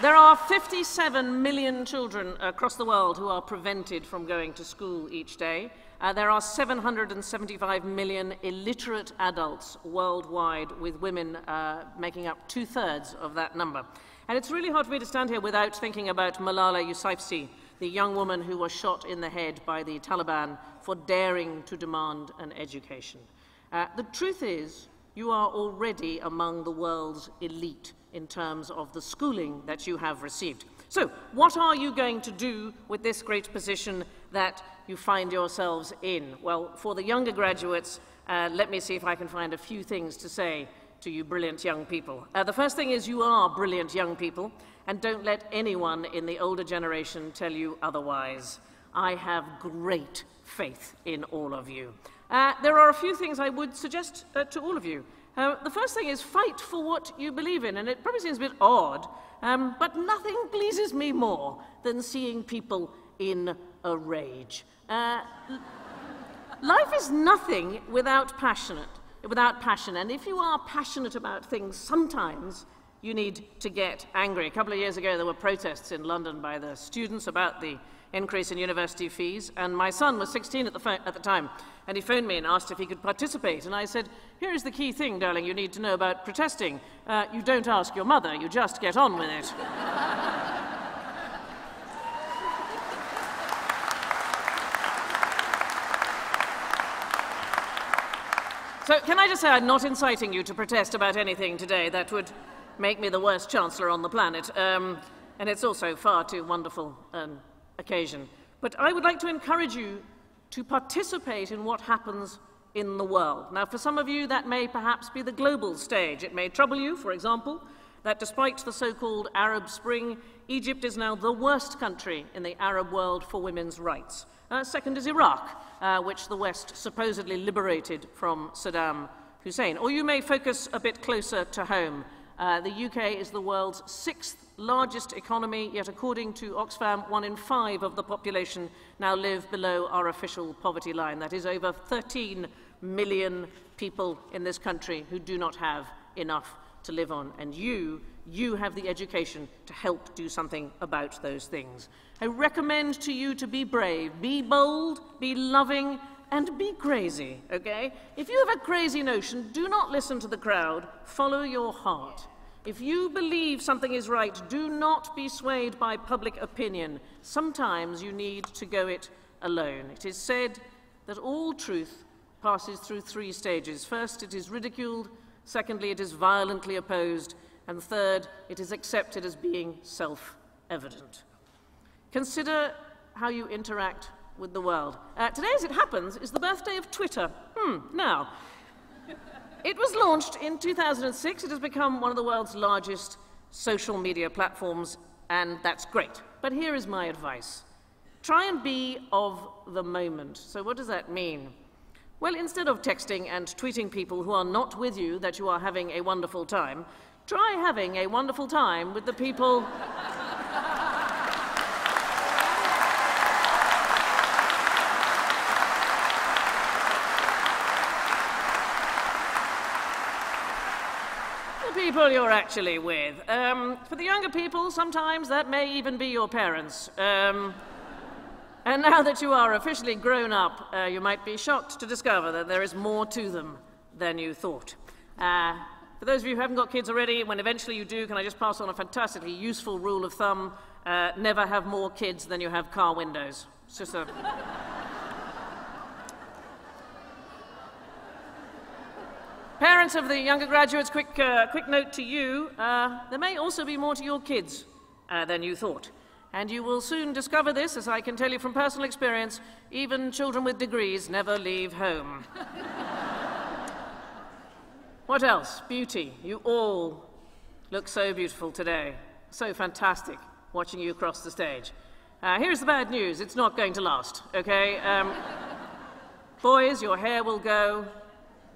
There are 57 million children across the world who are prevented from going to school each day. There are 775 million illiterate adults worldwide, with women making up 2/3 of that number. And it's really hard for me to stand here without thinking about Malala Yousafzai, the young woman who was shot in the head by the Taliban for daring to demand an education. The truth is, you are already among the world's elite in terms of the schooling that you have received. So, what are you going to do with this great position that you find yourselves in? Well, for the younger graduates, let me see if I can find a few things to say to you brilliant young people. The first thing is, you are brilliant young people, and don't let anyone in the older generation tell you otherwise. I have great faith in all of you. There are a few things I would suggest to all of you. The first thing is, fight for what you believe in, and it probably seems a bit odd, but nothing pleases me more than seeing people in a rage. Life is nothing without passion, and if you are passionate about things, sometimes you need to get angry. A couple of years ago, there were protests in London by the students about the increase in university fees, and my son was 16 at the time, and he phoned me and asked if he could participate, and I said, "Here is the key thing, darling, you need to know about protesting. You don't ask your mother, you just get on with it." So can I just say, I'm not inciting you to protest about anything today. That would make me the worst Chancellor on the planet, and it's also far too wonderful an occasion. But I would like to encourage you to participate in what happens in the world. Now, for some of you, that may perhaps be the global stage. It may trouble you, for example, that despite the so-called Arab Spring, Egypt is now the worst country in the Arab world for women's rights. Second is Iraq, which the West supposedly liberated from Saddam Hussein. Or you may focus a bit closer to home. The UK is the world's 6th largest economy, yet according to Oxfam, 1 in 5 of the population now live below our official poverty line. That is over 13 million people in this country who do not have enough to live on. And you have the education to help do something about those things. I recommend to you to be brave, be bold, be loving, and be crazy, okay? If you have a crazy notion, do not listen to the crowd, follow your heart. If you believe something is right, do not be swayed by public opinion. Sometimes you need to go it alone. It is said that all truth passes through 3 stages. First, it is ridiculed. Secondly, it is violently opposed. And third, it is accepted as being self-evident. Consider how you interact with the world. Today, as it happens, is the birthday of Twitter. Now, it was launched in 2006. It has become one of the world's largest social media platforms, and that's great. But here is my advice. Try and be of the moment. So what does that mean? Well, instead of texting and tweeting people who are not with you that you are having a wonderful time, try having a wonderful time with the people you're actually with. For the younger people, sometimes that may even be your parents. And now that you are officially grown up, you might be shocked to discover that there is more to them than you thought. For those of you who haven't got kids already, when eventually you do, can I just pass on a fantastically useful rule of thumb? Never have more kids than you have car windows. It's just a... Parents of the younger graduates, quick note to you. There may also be more to your kids than you thought. And you will soon discover this, as I can tell you from personal experience, even children with degrees never leave home. What else? Beauty. You all look so beautiful today. So fantastic watching you across the stage. Here's the bad news. It's not going to last, okay? Boys, your hair will go.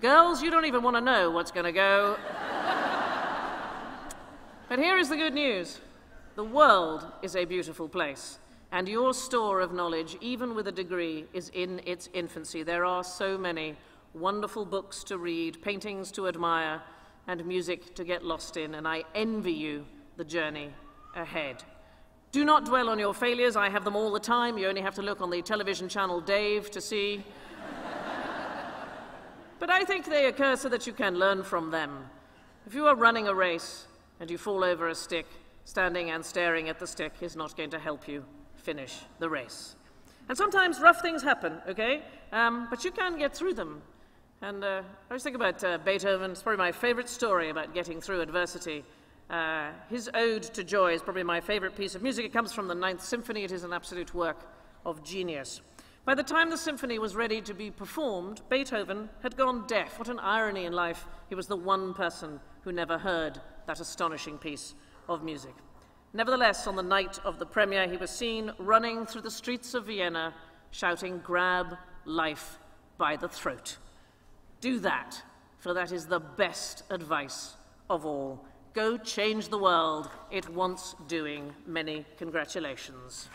Girls, you don't even want to know what's going to go. But here is the good news. The world is a beautiful place, and your store of knowledge, even with a degree, is in its infancy. There are so many wonderful books to read, paintings to admire, and music to get lost in, and I envy you the journey ahead. Do not dwell on your failures. I have them all the time. You only have to look on the television channel Dave to see. But I think they occur so that you can learn from them. If you are running a race and you fall over a stick, standing and staring at the stick is not going to help you finish the race. And sometimes rough things happen, okay? But you can get through them. And I always think about Beethoven. It's probably my favorite story about getting through adversity. His Ode to Joy is probably my favorite piece of music. It comes from the Ninth Symphony. It is an absolute work of genius. By the time the symphony was ready to be performed, Beethoven had gone deaf. What an irony in life. He was the one person who never heard that astonishing piece of music. Nevertheless, on the night of the premiere, he was seen running through the streets of Vienna, shouting, "Grab life by the throat." Do that, for that is the best advice of all. Go change the world. It wants doing. Many congratulations.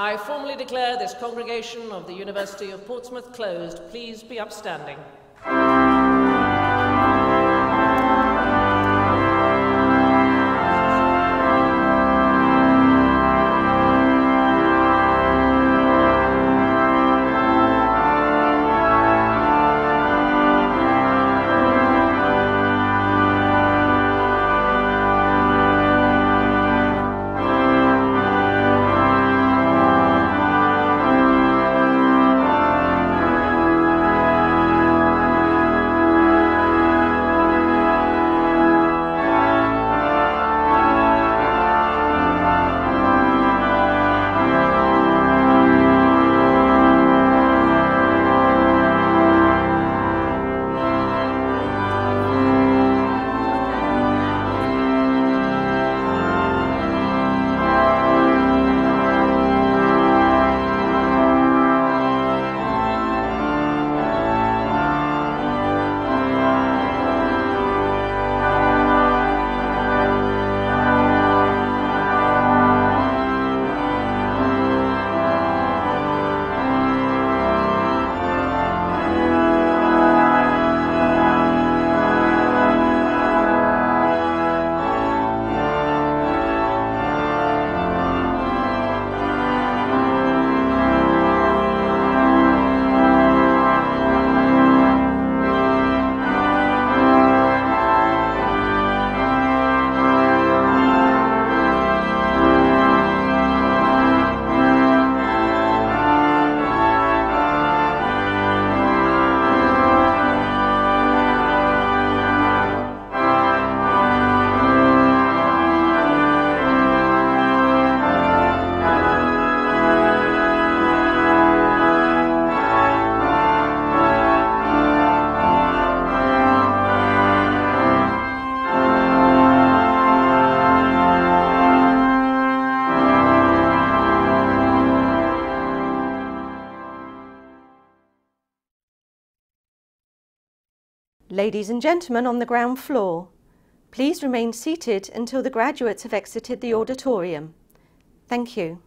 I formally declare this congregation of the University of Portsmouth closed. Please be upstanding. Ladies and gentlemen on the ground floor, please remain seated until the graduates have exited the auditorium. Thank you.